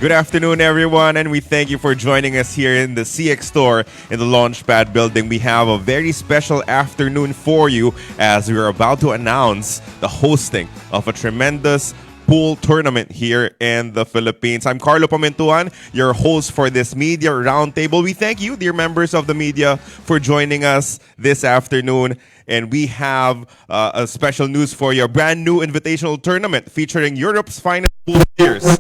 Good afternoon, everyone, and we thank you for joining us here in the CX store in the Launchpad building. We have a very special afternoon for you as we are about to announce the hosting of a tremendous pool tournament here in the Philippines. I'm Carlo Pamintuan, your host for this media roundtable. We thank you, dear members of the media, for joining us this afternoon. And we have a special news for you, a brand new invitational tournament featuring Europe's finest pool players.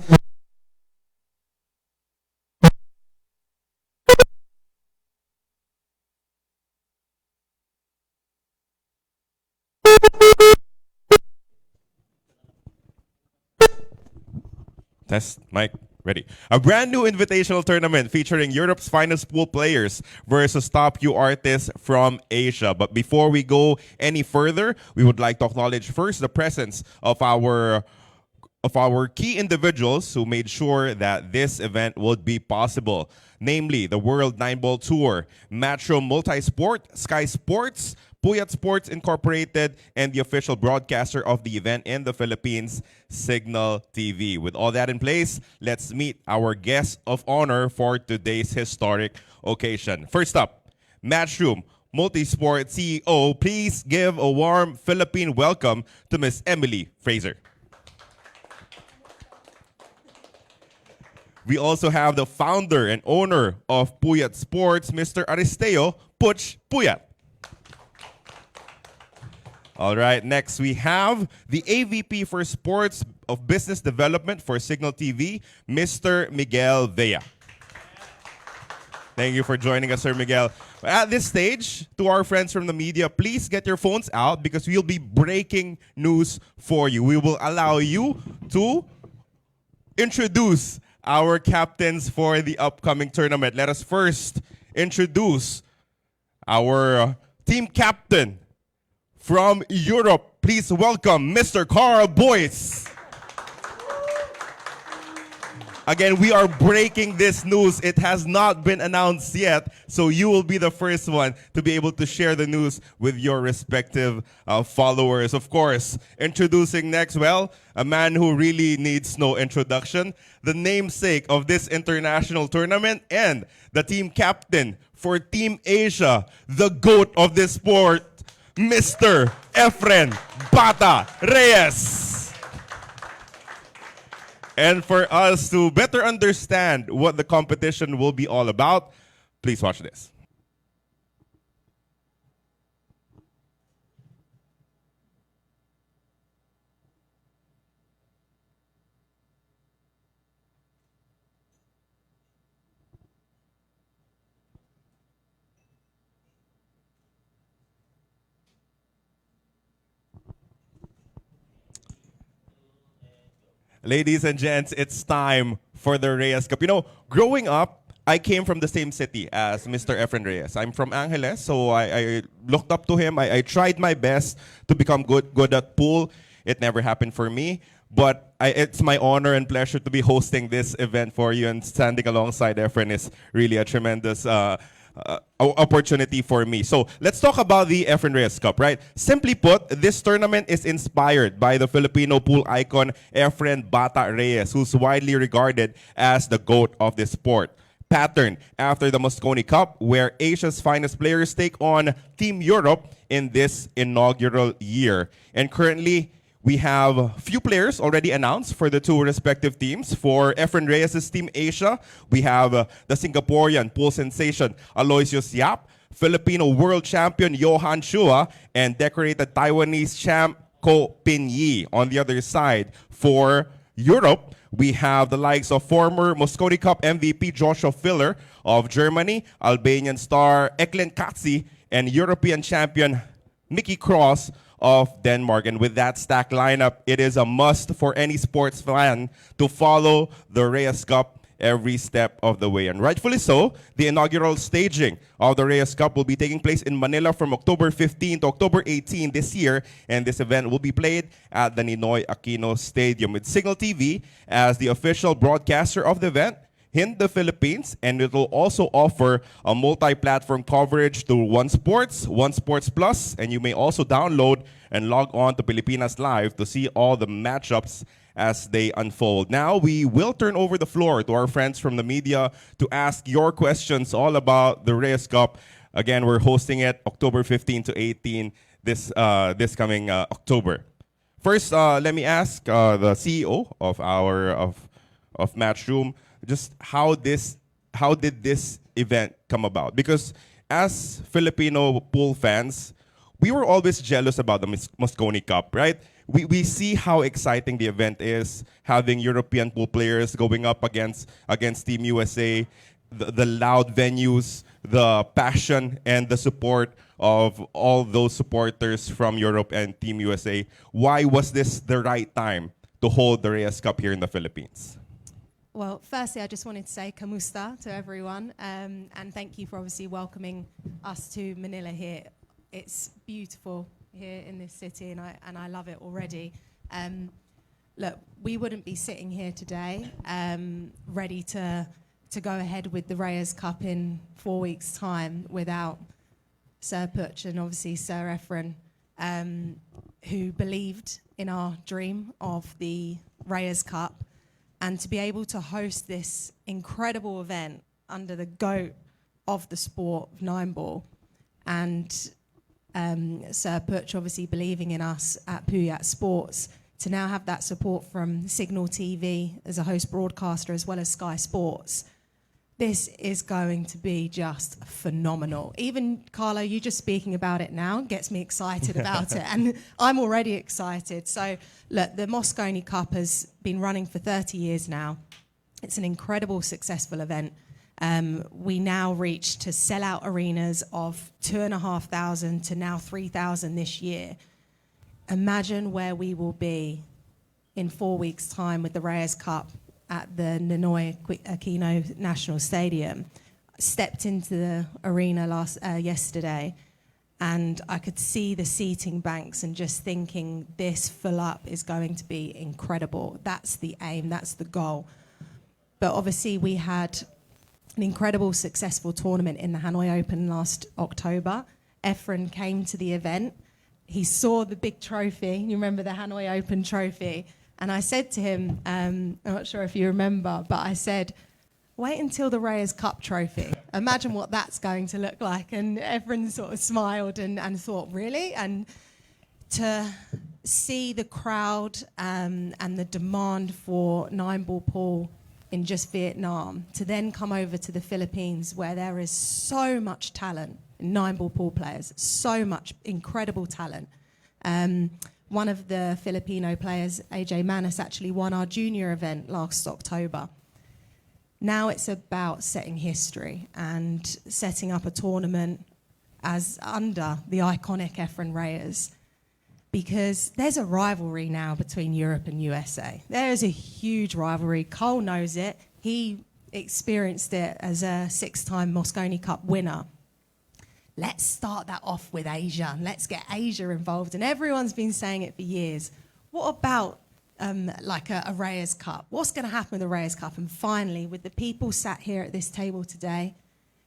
Test, mic, ready. A brand new invitational tournament featuring Europe's finest pool players versus top U artists from Asia. But before we go any further, we would like to acknowledge first the presence of our key individuals who made sure that this event would be possible, namely the World 9-Ball Tour, Matchroom Multisport, Sky Sports, Puyat Sports Incorporated, and the official broadcaster of the event in the Philippines, Signal TV. With all that in place, let's meet our guest of honor for today's historic occasion. First up, Matchroom Multisport CEO, please give a warm Philippine welcome to Miss Emily Fraser. We also have the founder and owner of Puyat Sports, Mr. Aristeo Puch Puyat. All right, next we have the AVP for Sports of Business Development for Signal TV, Mr. Miguel Vea. Thank you for joining us, Sir Miguel. At this stage, to our friends from the media, please get your phones out because we'll be breaking news for you. We will allow you to introduce our captains for the upcoming tournament. Let us first introduce our team captain from Europe. Please welcome Mr. Carl Boyce. Again, we are breaking this news. It has not been announced yet, so you will be the first one to be able to share the news with your respective followers. Of course, introducing next, well, a man who really needs no introduction, the namesake of this international tournament and the team captain for Team Asia, the GOAT of this sport, Mr. Efren Bata Reyes. And for us to better understand what the competition will be all about, please watch this. Ladies and gents, it's time for the Reyes Cup. You know, growing up, I came from the same city as Mr. Efren Reyes. I'm from Angeles, so I looked up to him. I tried my best to become good at pool. It never happened for me, but it's my honor and pleasure to be hosting this event for you, and standing alongside Efren is really a tremendous opportunity for me. So let's talk about the Efren Reyes Cup, right? Simply put, this tournament is inspired by the Filipino pool icon Efren Bata Reyes, who's widely regarded as the GOAT of this sport. Patterned after the Moscone Cup, where Asia's finest players take on Team Europe in this inaugural year. And currently, we have a few players already announced for the two respective teams. For Efren Reyes' Team Asia, we have the Singaporean pool sensation Aloysius Yap, Filipino world champion Johan Chua, and decorated Taiwanese champ Ko Pin Yi. On the other side, for Europe, we have the likes of former Moscone Cup MVP Joshua Filler of Germany, Albanian star Eklen Katsi, and European champion Mickey Cross of Denmark. And with that stacked lineup, it is a must for any sports fan to follow the Reyes Cup every step of the way. And rightfully so, the inaugural staging of the Reyes Cup will be taking place in Manila from October 15 to October 18 this year. And this event will be played at the Ninoy Aquino Stadium with Signal TV as the official broadcaster of the event. in the Philippines, and it will also offer a multi-platform coverage to One Sports, One Sports Plus, and you may also download and log on to Pilipinas Live to see all the matchups as they unfold. Now, we will turn over the floor to our friends from the media to ask your questions all about the Reyes Cup. Again, we're hosting it October 15 to 18 this coming October. First, let me ask the CEO of of Matchroom just how did this event come about? Because as Filipino pool fans, we were always jealous about the Mosconi Cup, right? We see how exciting the event is, having European pool players going up against Team USA, the loud venues, the passion and the support of all those supporters from Europe and Team USA. Why was this the right time to hold the Reyes Cup here in the Philippines? Well, firstly, I just wanted to say kamusta to everyone, and thank you for obviously welcoming us to Manila here. It's beautiful here in this city, and I love it already. Look, we wouldn't be sitting here today ready to go ahead with the Reyes Cup in 4 weeks' time without Sir Putch and obviously Sir Efren, who believed in our dream of the Reyes Cup, and to be able to host this incredible event under the GOAT of the sport of 9-ball, and Sir Putch obviously believing in us at Puyat Sports, to now have that support from Signal TV as a host broadcaster as well as Sky Sports. This is going to be just phenomenal. Even, Carlo, you just speaking about it now gets me excited about it, and I'm already excited. So, look, the Mosconi Cup has been running for 30 years now. It's an incredible, successful event. We now reach to sell out arenas of 2,500 to now 3,000 this year. Imagine where we will be in 4 weeks' time with the Reyes Cup at the Ninoy Aquino National Stadium. Stepped into the arena yesterday, and I could see the seating banks and just thinking this full up is going to be incredible. That's the aim, that's the goal. But obviously we had an incredible successful tournament in the Hanoi Open last October. Efren came to the event. He saw the big trophy. You remember the Hanoi Open trophy? And I said to him, I'm not sure if you remember, but I said, wait until the Reyes Cup trophy. Imagine what that's going to look like. And everyone sort of smiled and thought, really? And to see the crowd and the demand for 9-ball pool in just Vietnam, to then come over to the Philippines where there is so much talent in 9-ball pool players, so much incredible talent. One of the Filipino players, AJ Manis, actually won our junior event last October. Now it's about setting history and setting up a tournament as under the iconic Efren Reyes, because there's a rivalry now between Europe and USA. There is a huge rivalry. Cole knows it. He experienced it as a 6-time Mosconi Cup winner. Let's start that off with Asia. Let's get Asia involved. And everyone's been saying it for years. What about like a Reyes Cup? What's going to happen with the Reyes Cup? And finally, with the people sat here at this table today,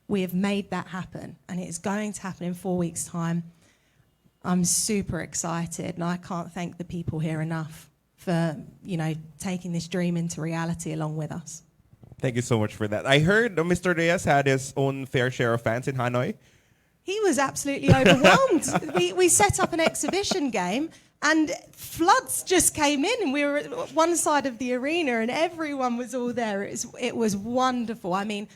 we have made that happen. And it's going to happen in 4 weeks' time. I'm super excited, and I can't thank the people here enough for, taking this dream into reality along with us. Thank you so much for that. I heard Mr. Reyes had his own fair share of fans in Hanoi. He was absolutely overwhelmed. We set up an exhibition game, and floods just came in, and we were at one side of the arena, and everyone was all there. It was wonderful. I mean,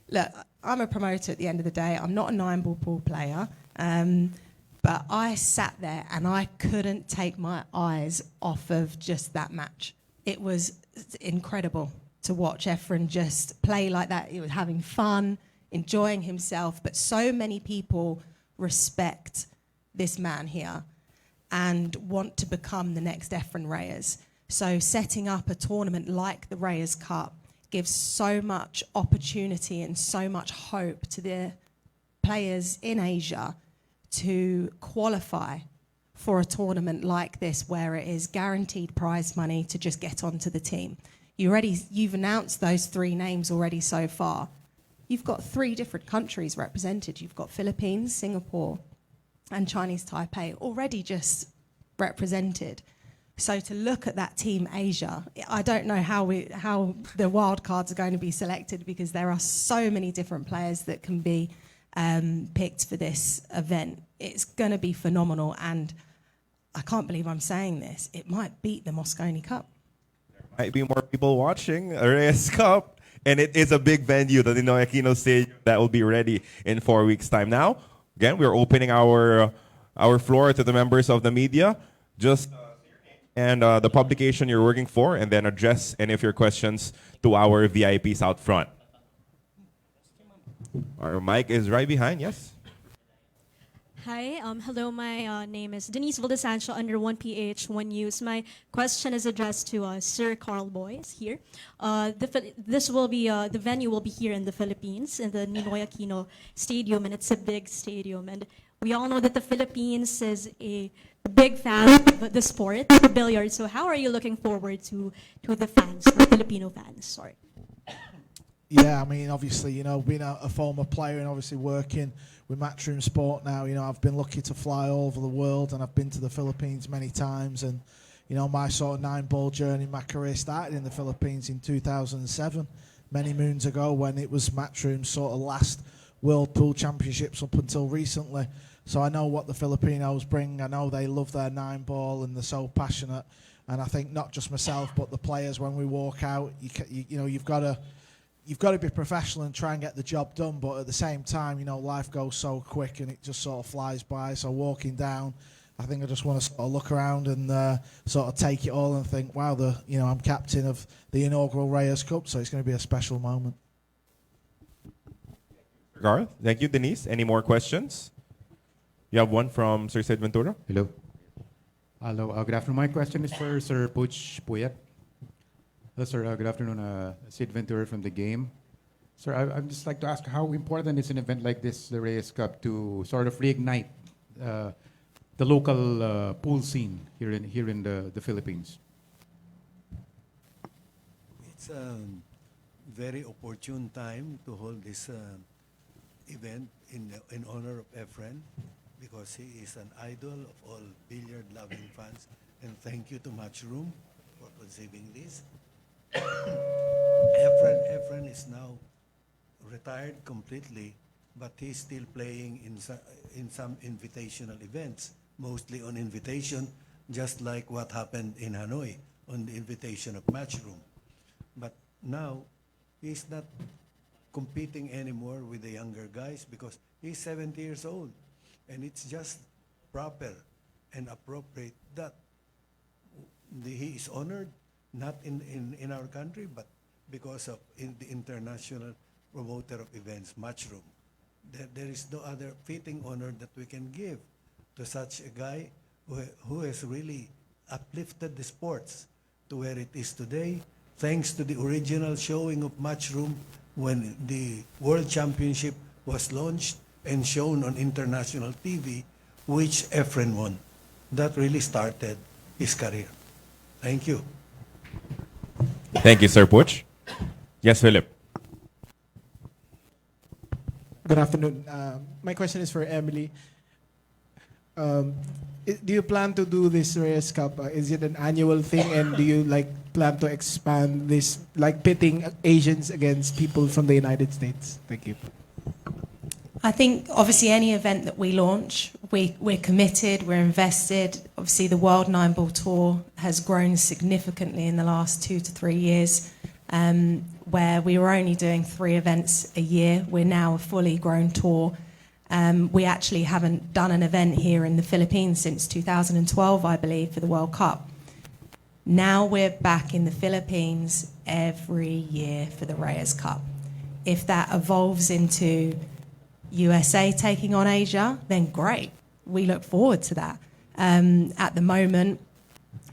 look, I'm a promoter at the end of the day. I'm not a 9-ball pool player, but I sat there, and I couldn't take my eyes off of just that match. It was incredible to watch Efren just play like that. He was having fun, enjoying himself, but so many people respect this man here and want to become the next Efren Reyes. So setting up a tournament like the Reyes Cup gives so much opportunity and so much hope to the players in Asia to qualify for a tournament like this, where it is guaranteed prize money to just get onto the team. You've announced those 3 names already so far. You've got 3 different countries represented. You've got Philippines, Singapore, and Chinese Taipei already just represented. So to look at that Team Asia, I don't know how the wild cards are going to be selected, because there are so many different players that can be picked for this event. It's going to be phenomenal, and I can't believe I'm saying this, it might beat the Moscone Cup. Might be more people watching a Reyes Cup, and it is a big venue, the Ninoy Aquino Stadium, that will be ready in 4 weeks' time. Now, again, we're opening our floor to the members of the media. Just and the publication you're working for, and then address any of your questions to our VIPs out front. Our mic is right behind, yes? Hi, hello, my name is Denise Valdesancho under 1PH, 1 News. My question is addressed to Sir Carl Boyes here. The venue will be here in the Philippines, in the Ninoy Aquino Stadium, and it's a big stadium. And we all know that the Philippines is a big fan of the sport, the billiard. So how are you looking forward to the fans, the Filipino fans? Sorry. Yeah, I mean, obviously, being a former player and obviously working with Matchroom Sport now, I've been lucky to fly all over the world, and I've been to the Philippines many times. And, my sort of 9-ball journey, my career started in the Philippines in 2007, many moons ago, when it was Matchroom's sort of last World Pool Championships up until recently. So I know what the Filipinos bring. I know they love their 9-ball and they're so passionate. And I think not just myself, but the players, when we walk out, you've got to be professional and try and get the job done. But at the same time, life goes so quick and it just sort of flies by. So walking down, I think I just want to sort of look around and sort of take it all and think, wow, I'm captain of the inaugural Reyes Cup, so it's going to be a special moment. Garth, thank you, Denise. Any more questions? You have one from Sir Sid Ventura. Hello. Hello. Good afternoon. My question is for Sir Puch Puyat. Hello, sir. Good afternoon. Sid Ventura from the game. Sir, I'd just like to ask how important is an event like this, the Reyes Cup, to sort of reignite the local pool scene here in the Philippines? It's a very opportune time to hold this event in honor of Efren, because he is an idol of all billiard-loving fans. And thank you to Matchroom for conceiving this. Efren is now retired completely, but he's still playing in some invitational events, mostly on invitation, just like what happened in Hanoi on the invitation of Matchroom. But now he's not competing anymore with the younger guys because he's 70 years old. And it's just proper and appropriate that he is honored, not in our country, but because of the international promoter of events, Matchroom. There is no other fitting honor that we can give to such a guy who has really uplifted the sports to where it is today, thanks to the original showing of Matchroom when the World Championship was launched and shown on international TV, which Efren won. That really started his career. Thank you. Thank you, Sir Puch. Yes, Philip. Good afternoon. My question is for Emily. Do you plan to do this Reyes Cup? Is it an annual thing, and do you plan to expand this, pitting Asians against people from the United States? Thank you. I think obviously any event that we launch, we're committed, we're invested. Obviously the World 9-Ball Tour has grown significantly in the last 2 to 3 years, where we were only doing 3 events a year. We're now a fully grown tour. We actually haven't done an event here in the Philippines since 2012, I believe, for the World Cup. Now we're back in the Philippines every year for the Reyes Cup. If that evolves into USA taking on Asia, then great. We look forward to that. At the moment,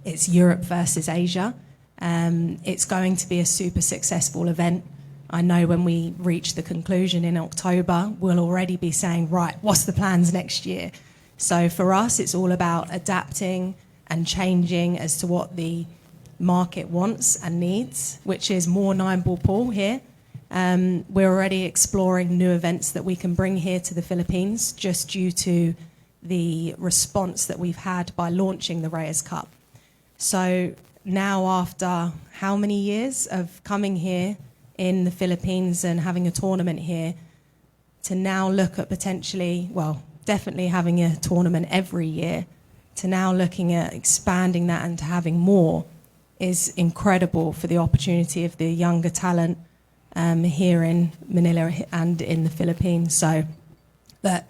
it's Europe versus Asia. It's going to be a super successful event. I know when we reach the conclusion in October, we'll already be saying, right, what's the plans next year? So for us, it's all about adapting and changing as to what the market wants and needs, which is more 9-ball pool here. We're already exploring new events that we can bring here to the Philippines just due to the response that we've had by launching the Reyes Cup. So now, after how many years of coming here in the Philippines and having a tournament here, to now look at potentially, well, definitely having a tournament every year, to now looking at expanding that and to having more is incredible for the opportunity of the younger talent here in Manila and in the Philippines. So that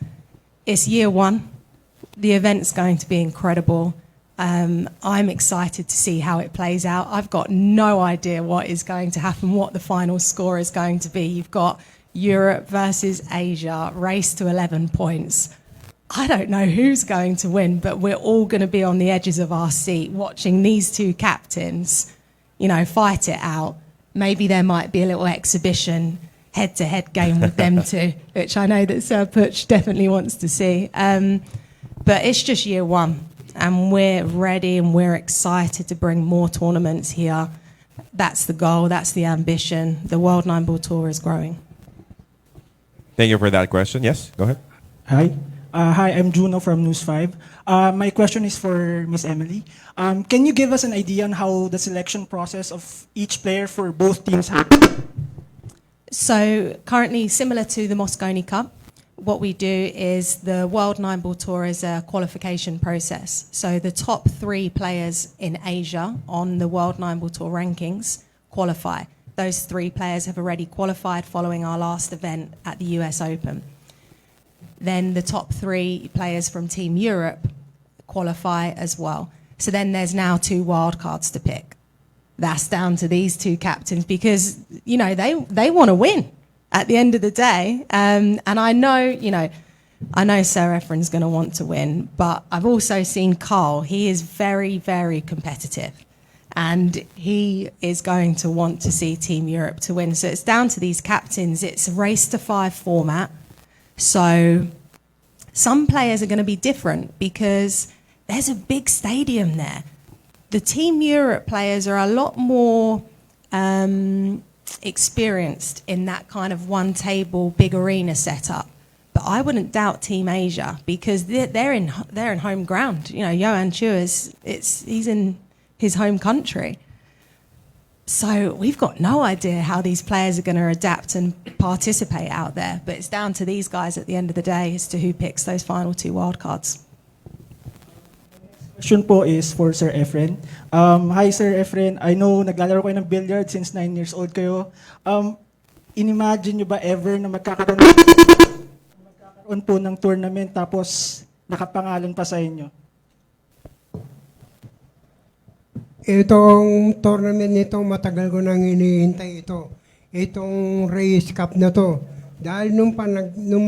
it's year one. The event's going to be incredible. I'm excited to see how it plays out. I've got no idea what is going to happen, what the final score is going to be. You've got Europe versus Asia, race to 11 points. I don't know who's going to win, but we're all going to be on the edges of our seat watching these two captains, fight it out. Maybe there might be a little exhibition head-to-head game with them two, which I know that Sir Putsch definitely wants to see. But it's just year one, and we're ready and we're excited to bring more tournaments here. That's the goal, that's the ambition. The World 9-Ball Tour is growing. Thank you for that question. Yes, go ahead. Hi. Hi, I'm Juno from News 5. My question is for Miss Emily. Can you give us an idea on how the selection process of each player for both teams happens? So currently, similar to the Moscone Cup, what we do is the World 9-Ball Tour is a qualification process. So the top 3 players in Asia on the World 9-Ball Tour rankings qualify. Those 3 players have already qualified following our last event at the US Open. Then the top 3 players from Team Europe qualify as well. So then there's now 2 wildcards to pick. That's down to these 2 captains because, they want to win at the end of the day. And I know Sir Efren's going to want to win, but I've also seen Carl. He is very, very competitive. And he is going to want to see Team Europe to win. So it's down to these captains. It's a race to 5 format. So some players are going to be different because there's a big stadium there. The Team Europe players are a lot more experienced in that kind of one table, big arena setup. But I wouldn't doubt Team Asia because they're in home ground. Johan Chua he's in his home country. So we've got no idea how these players are going to adapt and participate out there. But it's down to these guys at the end of the day as to who picks those final 2 wildcards. Question po is for Sir Efren. Hi, Sir Efren. I know naglalaro kayo ng billiard since 9 years old kayo. Inimagine nyo ba ever na magkakaroon po ng tournament tapos nakapangalan pa sa inyo? Itong tournament nito, matagal ko nang hinihintay ito. Itong Reyes Cup na to. Dahil nung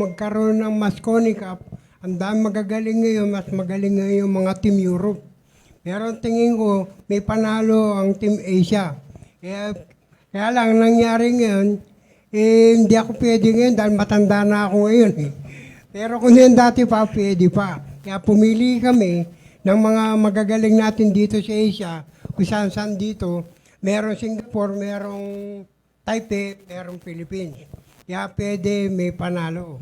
magkaroon ng Moscone Cup, ang dami magagaling ngayon, mas magaling ngayon yung mga Team Europe. Pero tingin ko, may panalo ang Team Asia. Kaya lang, nangyari ngayon, hindi ako pwede ngayon dahil matanda na ako ngayon. Pero kung yan dati pa, pwede pa. Kaya pumili kami ng mga magagaling natin dito sa Asia, kung saan dito, merong Singapore, merong Taipei, merong Philippines. Kaya pwede may panalo.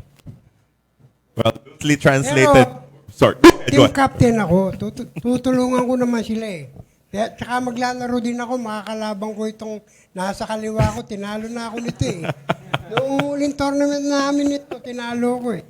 Well, loosely translated. Pero, sorry. Team captain ako. Tutulungan ko naman sila eh. Tsaka maglalaro din ako, makakalabang ko itong nasa kaliwa ko, tinalo na ako nito eh. Noong huling tournament namin ito, tinalo ko eh.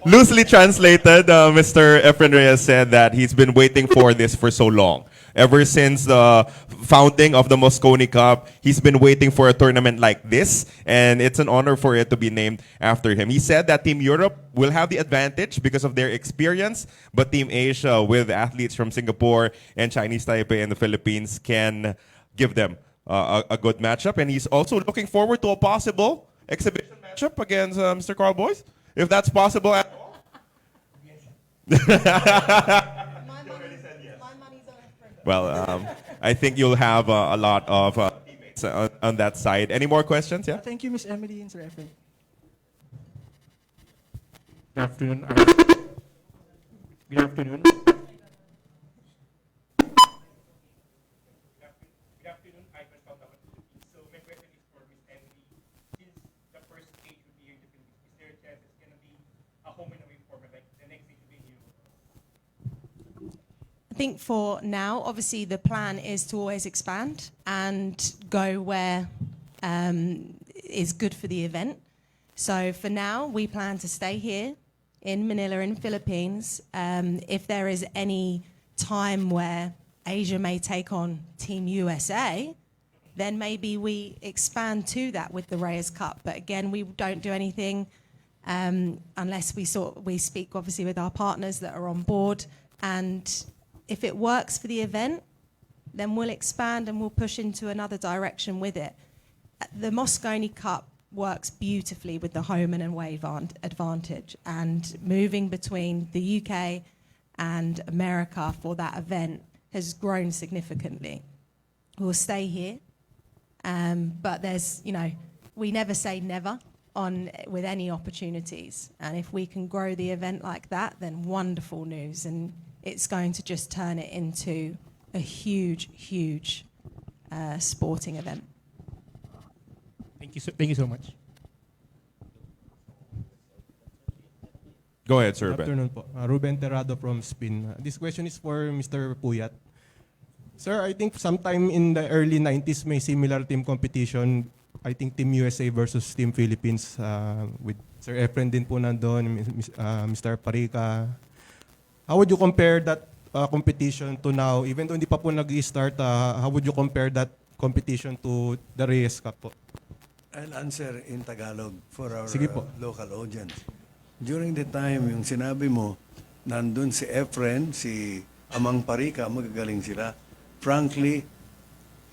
Loosely translated, Mr. Efren Reyes said that he's been waiting for this for so long. Ever since the founding of the Moscone Cup, he's been waiting for a tournament like this, and it's an honor for it to be named after him. He said that Team Europe will have the advantage because of their experience, but Team Asia, with athletes from Singapore and Chinese Taipei and the Philippines, can give them a good matchup. And he's also looking forward to a possible exhibition matchup against Mr. Carl Boyce, if that's possible at all. Well, I think you'll have a lot of teammates on that side. Any more questions? Yeah. Thank you, Miss Emily and Sir Efren. Good afternoon. Good afternoon. think for now, obviously the plan is to always expand and go where is good for the event. So for now, we plan to stay here in Manila in Philippines. If there is any time where Asia may take on Team USA, then maybe we expand to that with the Reyes Cup. But again, we don't do anything unless we speak obviously with our partners that are on board. And if it works for the event, then we'll expand and we'll push into another direction with it. The Moscone Cup works beautifully with the home and away advantage, and moving between the UK and America for that event has grown significantly. We'll stay here, but there's, we never say never with any opportunities, and if we can grow the event like that, then wonderful news, and it's going to just turn it into a huge sporting event. Thank you so much. Go ahead, sir. Good afternoon po. Ruben Terrado from Spin. This question is for Mr. Puyat. Sir, I think sometime in the early 90s may similar team competition. I think Team USA versus Team Philippines with Sir Efren din po nandun, Mr. Parica. How would you compare that competition to now? Even though hindi pa po nag-i-start, how would you compare that competition to the Reyes Cup po? I'll answer in Tagalog for our Sige po. local audience. During the time, yung sinabi mo, nandun si Efren, si Amang Parica, magagaling sila. Frankly,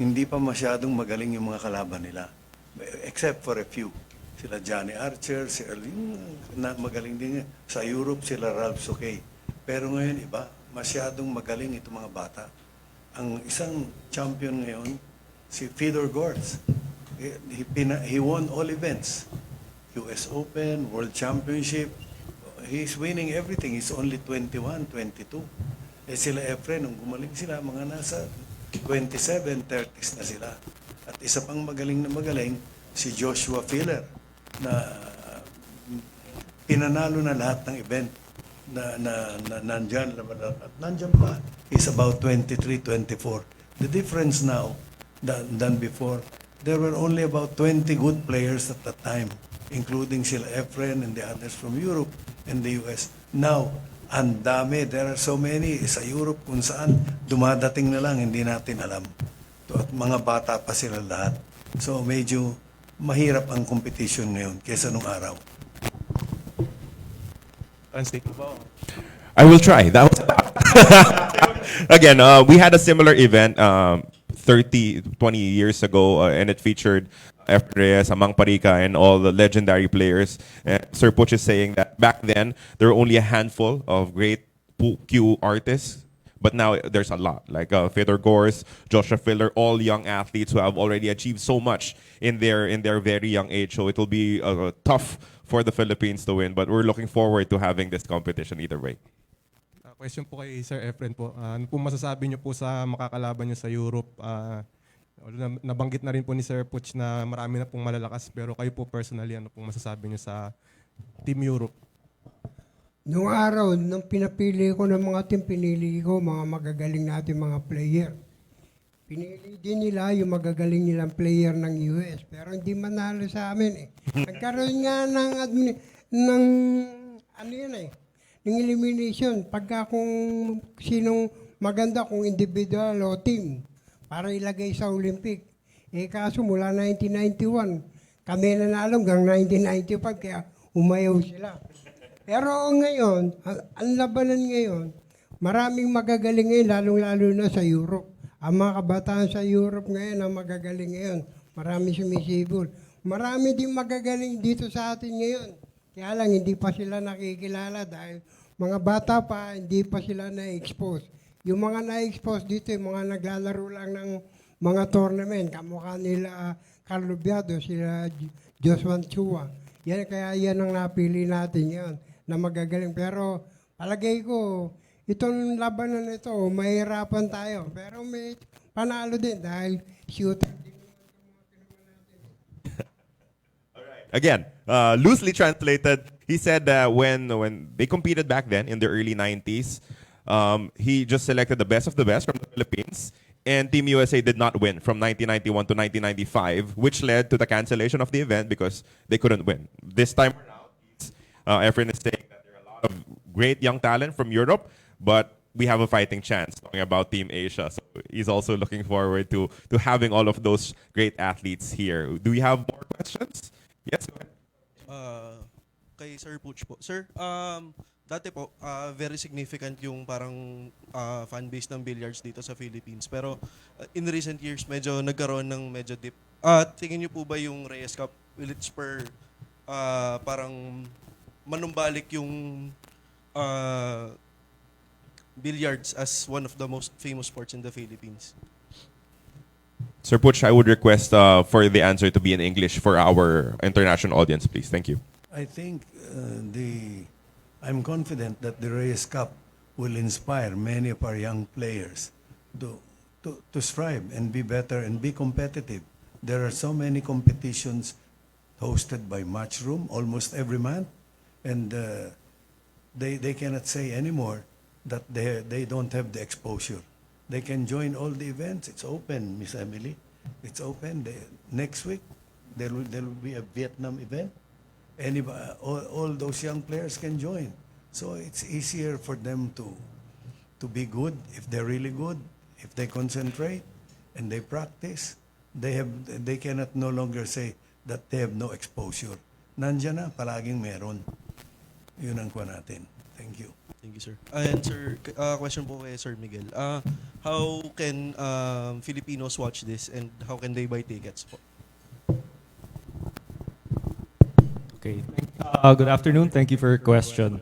hindi pa masyadong magaling yung mga kalaban nila. Except for a few. Sila Johnny Archer, si Earl, magaling din. Sa Europe, sila Ralph Sokay. Pero ngayon, iba. Masyadong magaling itong mga bata. Ang isang champion ngayon, si Fedor Gortz. He won all events. US Open, World Championship. He's winning everything. He's only 21, 22. Sila Efren, nung gumaling sila, mga nasa 27, 30s na sila. At isa pang magaling na magaling, si Joshua Filler, na pinanalo na lahat ng event na nandyan pa. He's about 23, 24. The difference now than before, there were only about 20 good players at that time, including sila Efren and the others from Europe and the US. Now, ang dami. There are so many sa Europe kung saan dumadating na lang, hindi natin alam. At mga bata pa sila lahat. So, medyo mahirap ang competition ngayon kaysa nung araw. I will try. That was again, we had a similar event 20 years ago, and it featured Efren Reyes, Amang Parica, and all the legendary players. Sir Puch is saying that back then, there were only a handful of great Q artists, but now there's a lot, like Fedor Gortz, Joshua Filler, all young athletes who have already achieved so much in their very young age. So it will be tough for the Philippines to win, but we're looking forward to having this competition either way. Question po kay Sir Efren po. Ano po masasabi niyo po sa makakalaban niyo sa Europe? Nabanggit na rin po ni Sir Puch na marami na pong malalakas, pero kayo po personally, ano pong masasabi niyo sa Team Europe? Noong araw, nung pinapili ko ng mga team, pinili ko mga magagaling natin mga player. Pinili din nila yung magagaling nilang player ng US, pero hindi manalo sa amin eh. Nagkaroon nga ng elimination, pagka kung sinong maganda, kung individual o team, para ilagay sa Olympic. Kaso mula 1991, kami nanalo hanggang 1995, kaya umayaw sila. Pero ngayon, ang labanan ngayon, maraming magagaling ngayon, lalong-lalo na sa Europe. Ang mga kabataan sa Europe ngayon ang magagaling ngayon. Marami sumisibol. Marami din magagaling dito sa atin ngayon. Kaya lang, hindi pa sila nakikilala dahil mga bata pa, hindi pa sila na-expose. Yung mga na-expose dito, yung mga naglalaro lang ng mga tournament, kamukha nila Carlo Biado, sila Joshua Chua. Yan, kaya yan ang napili natin yan, na magagaling. Pero palagay ko, itong labanan ito, mahirapan tayo. Pero may panalo din dahil shooter din. Again, loosely translated, he said that when they competed back then in the early 90s, He just selected the best of the best from the Philippines. And Team USA did not win from 1991 to 1995, which led to the cancellation of the event because they couldn't win. This time around, Efren is saying that there are a lot of great young talent from Europe, but we have a fighting chance talking about Team Asia. So he's also looking forward to having all of those great athletes here. Do we have more questions? Yes, go ahead. Kay Sir Puch po. Sir, dati po, very significant yung parang fan base ng billiards dito sa Philippines. Pero in recent years, medyo nagkaroon ng medyo dip. Tingin niyo po ba yung Reyes Cup, will it spur parang manumbalik yung billiards as one of the most famous sports in the Philippines? Sir Puch, I would request for the answer to be in English for our international audience, please. Thank you. I think I'm confident that the Reyes Cup will inspire many of our young players to strive and be better and be competitive. There are so many competitions hosted by Matchroom almost every month, and they cannot say anymore that they don't have the exposure. They can join all the events. It's open, Miss Emily. It's open. Next week, there will be a Vietnam event. All those young players can join. So it's easier for them to be good if they're really good, if they concentrate and they practice. They cannot no longer say that they have no exposure. Nandiyan na, palaging meron. Yun ang kuha natin. Thank you. Thank you, sir. And sir, question po kay Sir Miguel. How can Filipinos watch this and how can they buy tickets po? Okay. Good afternoon. Thank you for your question.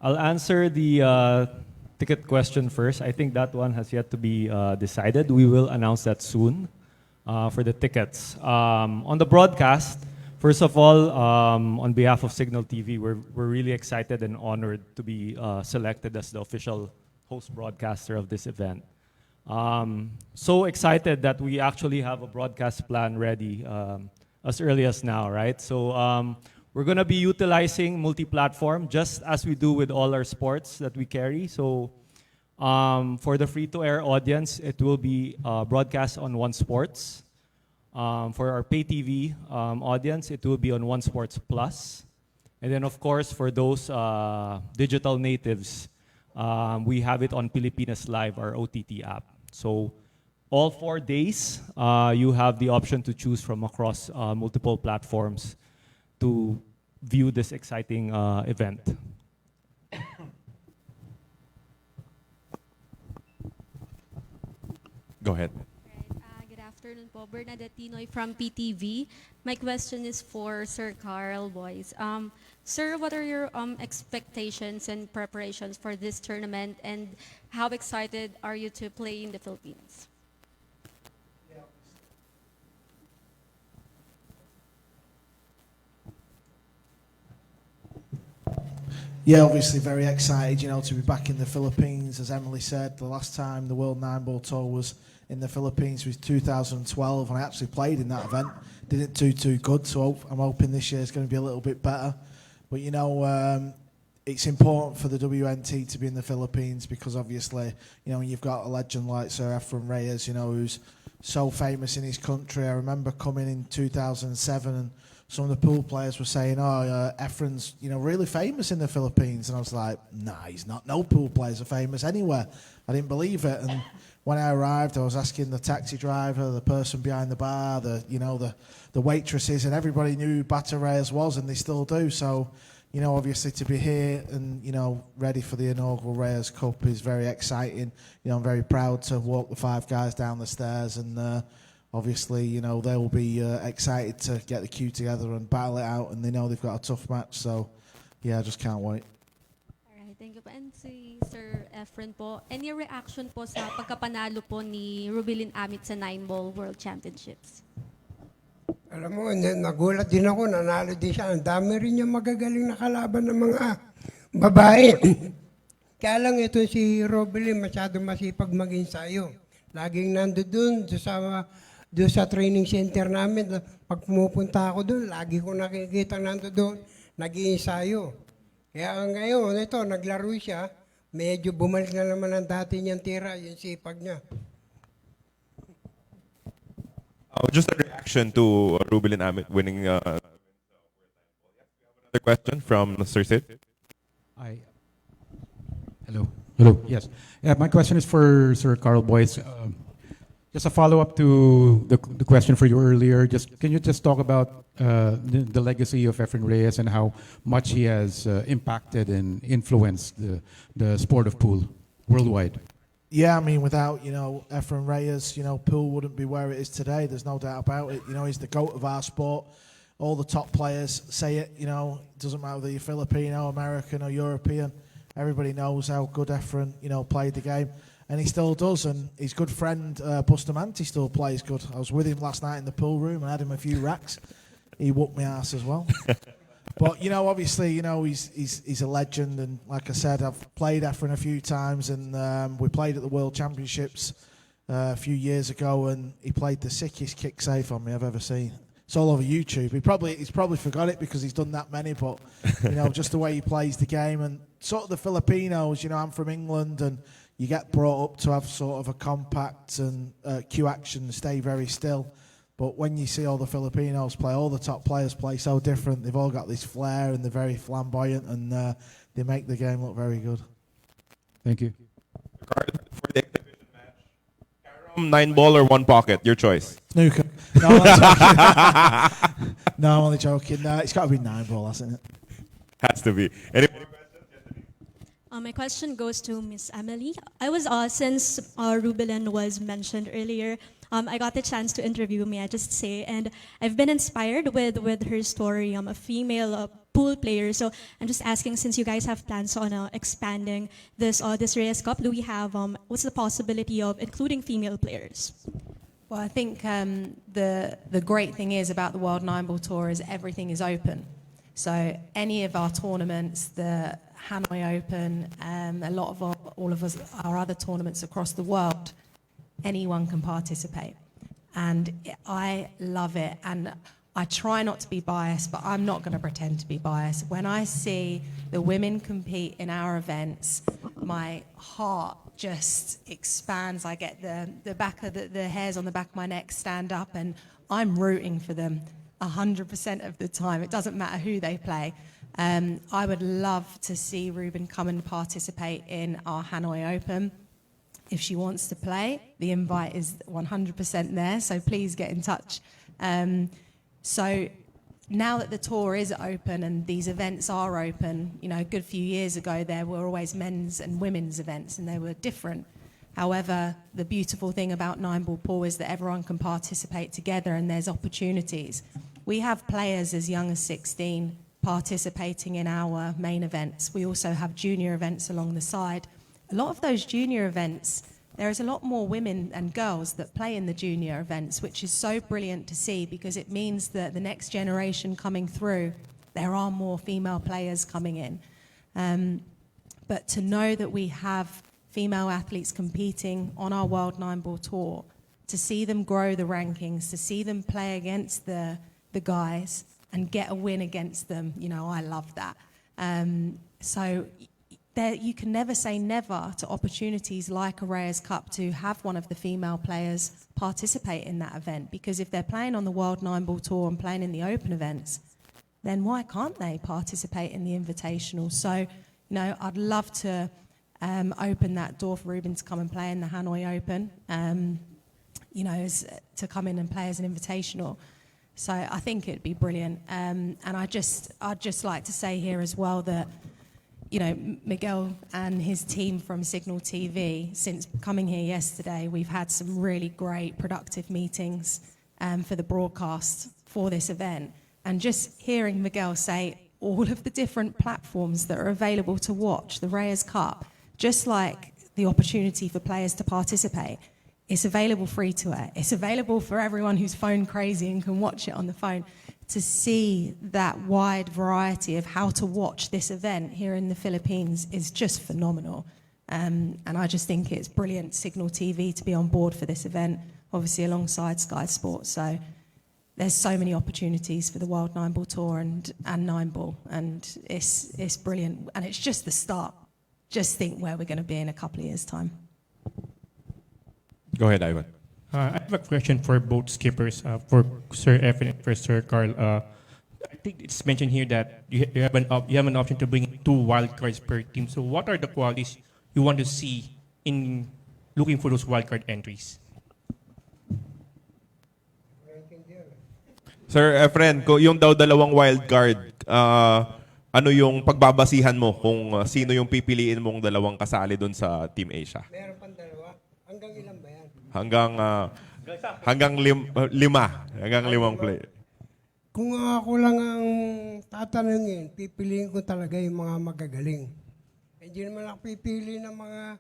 I'll answer the ticket question first. I think that one has yet to be decided. We will announce that soon for the tickets. On the broadcast, first of all, on behalf of Signal TV, we're really excited and honored to be selected as the official host broadcaster of this event. So excited that we actually have a broadcast plan ready as early as now, right? So we're going to be utilizing multi-platform just as we do with all our sports that we carry. So for the free-to-air audience, it will be broadcast on One Sports. For our pay TV audience, it will be on One Sports Plus. And then, of course, for those digital natives, we have it on Pilipinas Live, our OTT app. So all 4 days, you have the option to choose from across multiple platforms to view this exciting event. Go ahead. Good afternoon po. Bernadette Tinoy from PTV. My question is for Sir Carl Boyce. Sir, what are your expectations and preparations for this tournament, and how excited are you to play in the Philippines? Yeah, obviously very excited, to be back in the Philippines. As Emily said, the last time the World 9-Ball Tour was in the Philippines was 2012, and I actually played in that event. Didn't do too good, so I'm hoping this year is going to be a little bit better. But, it's important for the WNT to be in the Philippines because obviously, you've got a legend like Sir Efren Reyes, who's so famous in his country. I remember coming in 2007 and some of the pool players were saying, Efren's, really famous in the Philippines. And I was like, nah, he's not. No pool players are famous anywhere. I didn't believe it. And when I arrived, I was asking the taxi driver, the person behind the bar, the waitresses, and everybody knew who Bata Reyes was, and they still do. So, obviously to be here and, ready for the inaugural Reyes Cup is very exciting. I'm very proud to walk the 5 guys down the stairs, and obviously, they will be excited to get the queue together and battle it out, and they know they've got a tough match. So, yeah, I just can't wait. Alright, thank you po. And si Sir Efren po, any reaction po sa pagkapanalo po ni Rubilin Amit sa 9-Ball World Championships? Alam mo, nagulat din ako, nanalo din siya. Ang dami rin niya magagaling na kalaban ng mga babae. Kaya lang ito si Robilin, masyado masipag mag-ensayo. Laging nandoon doon sa training center namin. Pag pumupunta ako doon, lagi ko nakikita nandoon, nag-iensayo. Kaya ngayon, naglaro siya. medyo bumalik na naman ang dati niyang tira, yung sipag niya. Just a reaction to Ruben and Amit winning. Another question from Sir Sid. Hello. Hello. Yes. Yeah, my question is for Sir Carl Boyce. Just a follow-up to the question for you earlier. Can you just talk about the legacy of Efren Reyes and how much he has impacted and influenced the sport of pool worldwide? Yeah, I mean, without, Efren Reyes, pool wouldn't be where it is today. There's no doubt about it. He's the GOAT of our sport. All the top players say it, it doesn't matter whether you're Filipino, American or European. Everybody knows how good Efren, played the game. And he still does. And his good friend, Bustamante, still plays good. I was with him last night in the pool room and had him a few racks. He whooped my ass as well. But, obviously, he's a legend. And like I said, I've played Efren a few times. And we played at the World Championships a few years ago. And he played the sickest kick save on me I've ever seen. It's all over YouTube. He's probably forgot it because he's done that many, but just the way he plays the game and sort of the Filipinos. I'm from England, and you get brought up to have sort of a compact and cue action, stay very still. But when you see all the Filipinos play, all the top players play so different. They've all got this flair and they're very flamboyant, and they make the game look very good. Thank you. For the exhibition match, carom, 9-ball or 1 pocket, your choice. Snooker. No, I'm joking. No, I'm only joking. It's got to be 9-ball, hasn't it? Has to be. Any questions? My question goes to Miss Emily. I was, since Rubelin was mentioned earlier, I got the chance to interview, may I just say, and I've been inspired with her story, a female pool player. So I'm just asking, since you guys have plans on expanding this Reyes Cup, do we have, what's the possibility of including female players? Well, I think the great thing is about the World 9-Ball Tour is everything is open. So any of our tournaments, the Hanoi Open, a lot of all of our other tournaments across the world, anyone can participate. And I love it. And I try not to be biased, but I'm not going to pretend to be biased. When I see the women compete in our events, my heart just expands. I get the back of the hairs on the back of my neck stand up, and I'm rooting for them 100% of the time. It doesn't matter who they play. I would love to see Ruben come and participate in our Hanoi Open. If she wants to play, the invite is 100% there, so please get in touch. So now that the tour is open and these events are open, a good few years ago there were always men's and women's events and they were different. However, the beautiful thing about 9-Ball Pool is that everyone can participate together and there's opportunities. We have players as young as 16 participating in our main events. We also have junior events along the side. A lot of those junior events, there is a lot more women and girls that play in the junior events, which is so brilliant to see because it means that the next generation coming through, there are more female players coming in. But to know that we have female athletes competing on our World 9-Ball Tour, to see them grow the rankings, to see them play against the guys and get a win against them, I love that. So you can never say never to opportunities like a Reyes Cup to have one of the female players participate in that event, because if they're playing on the World 9-Ball Tour and playing in the open events, then why can't they participate in the Invitational? So, I'd love to open that door for Ruben to come and play in the Hanoi Open, to come in and play as an Invitational. So I think it'd be brilliant. And I'd just like to say here as well that, Miguel and his team from Signal TV, since coming here yesterday, we've had some really great productive meetings for the broadcast for this event. And just hearing Miguel say all of the different platforms that are available to watch the Reyes Cup, just like the opportunity for players to participate, it's available free to air. It's available for everyone who's phone crazy and can watch it on the phone. To see that wide variety of how to watch this event here in the Philippines is just phenomenal. And I just think it's brilliant, Signal TV, to be on board for this event, obviously alongside Sky Sports. So there's so many opportunities for the World 9-Ball Tour and 9-Ball, and it's brilliant. And it's just the start. just think where we're going to be in a couple of years' time. Go ahead, Ivan. I have a question for both skippers, for Sir Efren and for Sir Carl. I think it's mentioned here that you have an option to bring 2 wildcards per team. So what are the qualities you want to see in looking for those wildcard entries? Sir Efren, yung daw dalawang wild card, ano yung pagbabasihan mo kung sino yung pipiliin mong dalawang kasali doon sa Team Asia? Meron pang dalawa. Hanggang ilan ba yan? Hanggang lima. Hanggang limang play. Kung ako lang ang tatanungin, pipiliin ko talaga yung mga magagaling. Hindi naman ako pipili ng mga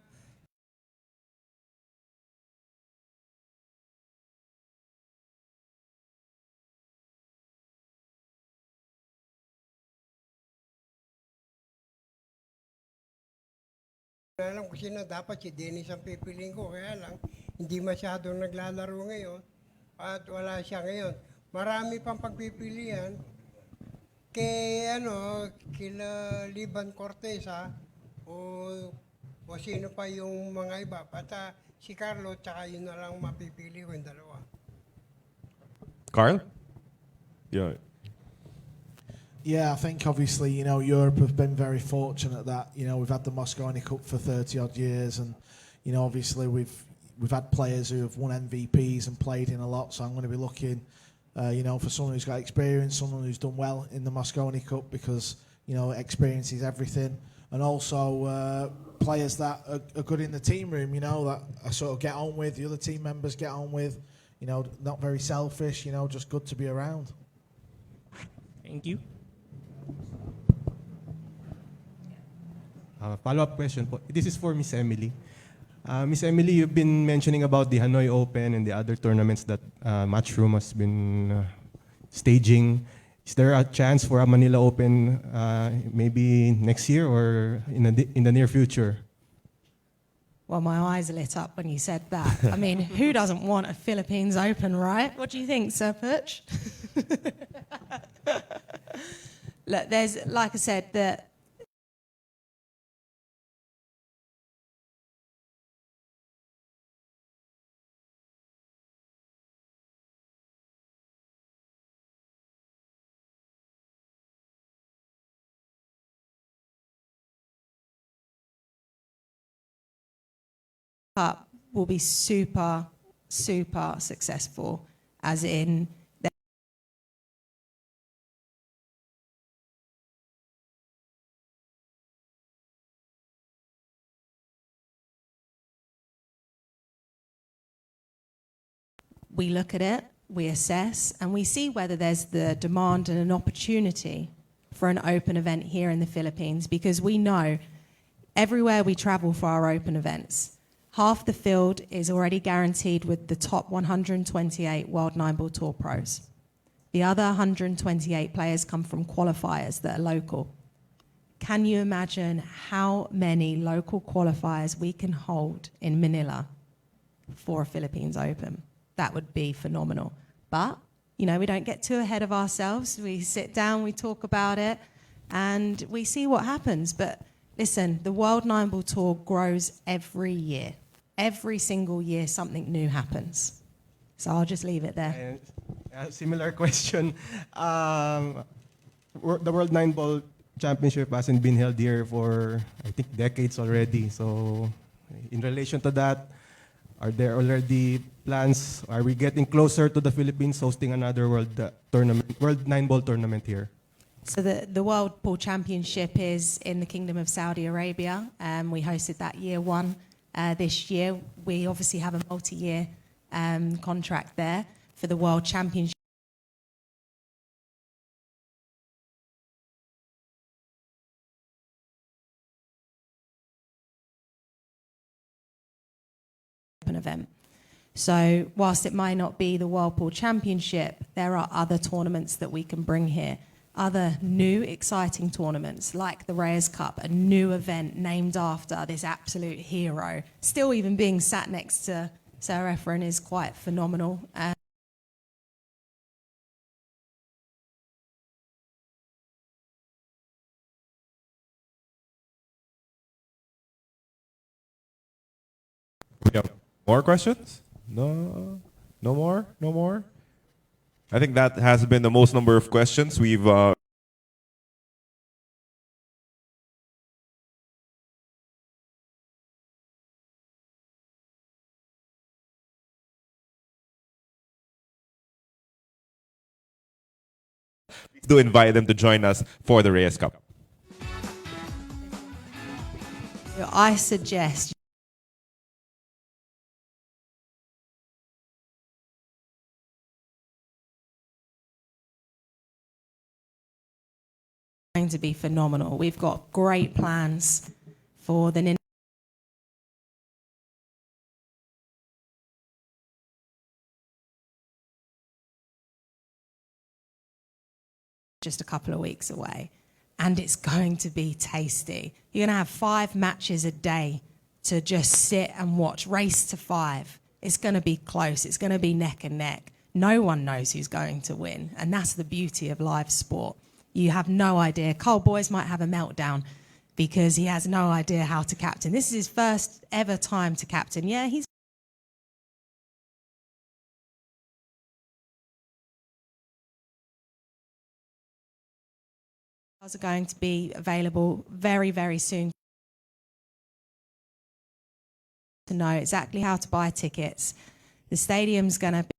alam ko sino dapat, si Dennis ang pipiliin ko. Kaya lang, hindi masyadong naglalaro ngayon at wala siya ngayon. Marami pang pagpipilian kila Liban Cortez o sino pa yung mga iba. Bata si Carlo, tsaka yun na lang mapipili ko yung dalawa. Carl? Yeah. Yeah, I think obviously, Europe have been very fortunate that, we've had the Mosconi Cup for 30 odd years, and, obviously we've had players who have won MVPs and played in a lot, so I'm going to be looking, for someone who's got experience, someone who's done well in the Mosconi Cup, because, experience is everything, and also players that are good in the team room, that I sort of get on with, the other team members get on with, not very selfish, just good to be around. Thank you. Follow-up question po. This is for Miss Emily. Miss Emily, you've been mentioning about the Hanoi Open and the other tournaments that Matchroom has been staging. Is there a chance for a Manila Open maybe next year or in the near future? Well, my eyes lit up when you said that. I mean, who doesn't want a Philippines Open, right? What do you think, Sir Putch? Look, there's, like I said, Cup will be super, super successful, as in we look at it, we assess, and we see whether there's the demand and an opportunity for an open event here in the Philippines, because we know everywhere we travel for our open events, half the field is already guaranteed with the top 128 World Nine Ball Tour pros. The other 128 players come from qualifiers that are local. Can you imagine how many local qualifiers we can hold in Manila for a Philippines Open? That would be phenomenal. But, we don't get too ahead of ourselves. We sit down, we talk about it, and we see what happens. But listen, the World Nine Ball Tour grows every year. Every single year, something new happens. So I'll just leave it there. Similar question. The World Nine Ball Championship hasn't been held here for, I think, decades already. So in relation to that, are there already plans? Are we getting closer to the Philippines hosting another World Nine Ball tournament here? So the World Pool Championship is in the Kingdom of Saudi Arabia. We hosted that year one. This year, we obviously have a multi-year contract there for the World Championship event. So whilst it might not be the World Pool Championship, there are other tournaments that we can bring here. Other new exciting tournaments like the Reyes Cup, a new event named after this absolute hero. Still even being sat next to Sir Efren is quite phenomenal. we have more questions? No? No more? No more? I think that has been the most number of questions we've do invite them to join us for the Reyes Cup. I suggest going to be phenomenal. We've got great plans for the just a couple of weeks away, and it's going to be tasty. You're going to have 5 matches a day to just sit and watch, race to 5. It's going to be close. It's going to be neck and neck. No one knows who's going to win, and that's the beauty of live sport. You have no idea. Cole Boyce might have a meltdown because he has no idea how to captain. This is his first ever time to captain. Yeah, he's are going to be available very, very soon to know exactly how to buy tickets. The stadium's going to be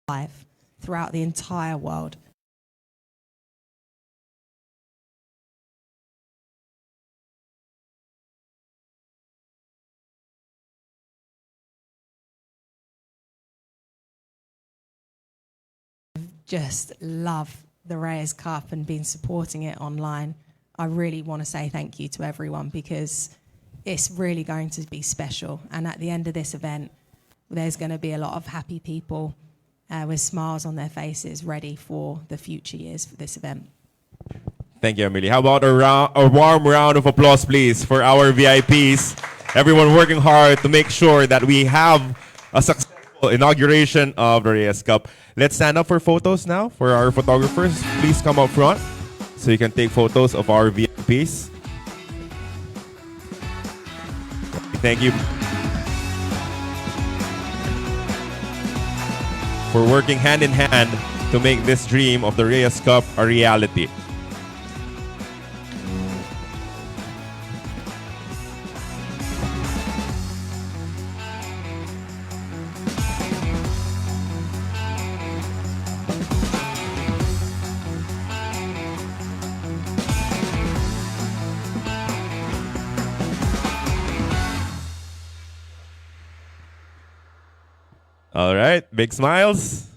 live throughout the entire world. Just love the Reyes Cup and been supporting it online. I really want to say thank you to everyone because it's really going to be special. And at the end of this event, there's going to be a lot of happy people with smiles on their faces ready for the future years for this event. Thank you, Emily. How about a warm round of applause, please, for our VIPs. Everyone working hard to make sure that we have a successful inauguration of the Reyes Cup. Let's stand up for photos now for our photographers. Please come up front so you can take photos of our VIPs. Thank you for working hand in hand to make this dream of the Reyes Cup a reality. All right, big smiles.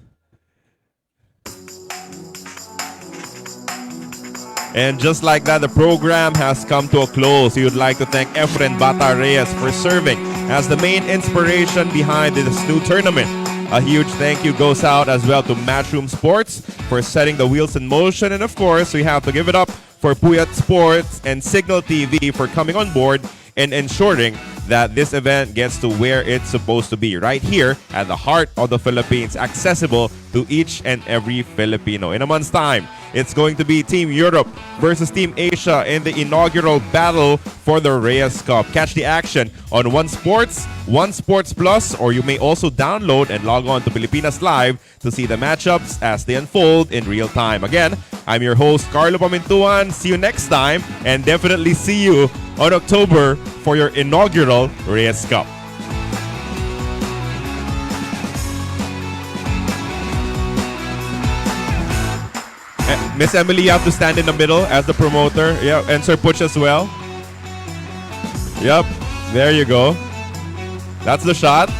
And just like that, the program has come to a close. We would like to thank Efren Bata Reyes for serving as the main inspiration behind this new tournament. A huge thank you goes out as well to Matchroom Sports for setting the wheels in motion. And of course, we have to give it up for Puyat Sports and Signal TV for coming on board and ensuring that this event gets to where it's supposed to be, right here at the heart of the Philippines, accessible to each and every Filipino. In a month's time, it's going to be Team Europe versus Team Asia in the inaugural battle for the Reyes Cup. Catch the action on One Sports, One Sports Plus, or you may also download and log on to Pilipinas Live to see the matchups as they unfold in real time. Again, I'm your host, Carlo Pamintuan. See you next time, and definitely see you on October for your inaugural Reyes Cup. Miss Emily, you have to stand in the middle as the promoter. Yeah, and Sir Butch as well. Yep, there you go. That's the shot.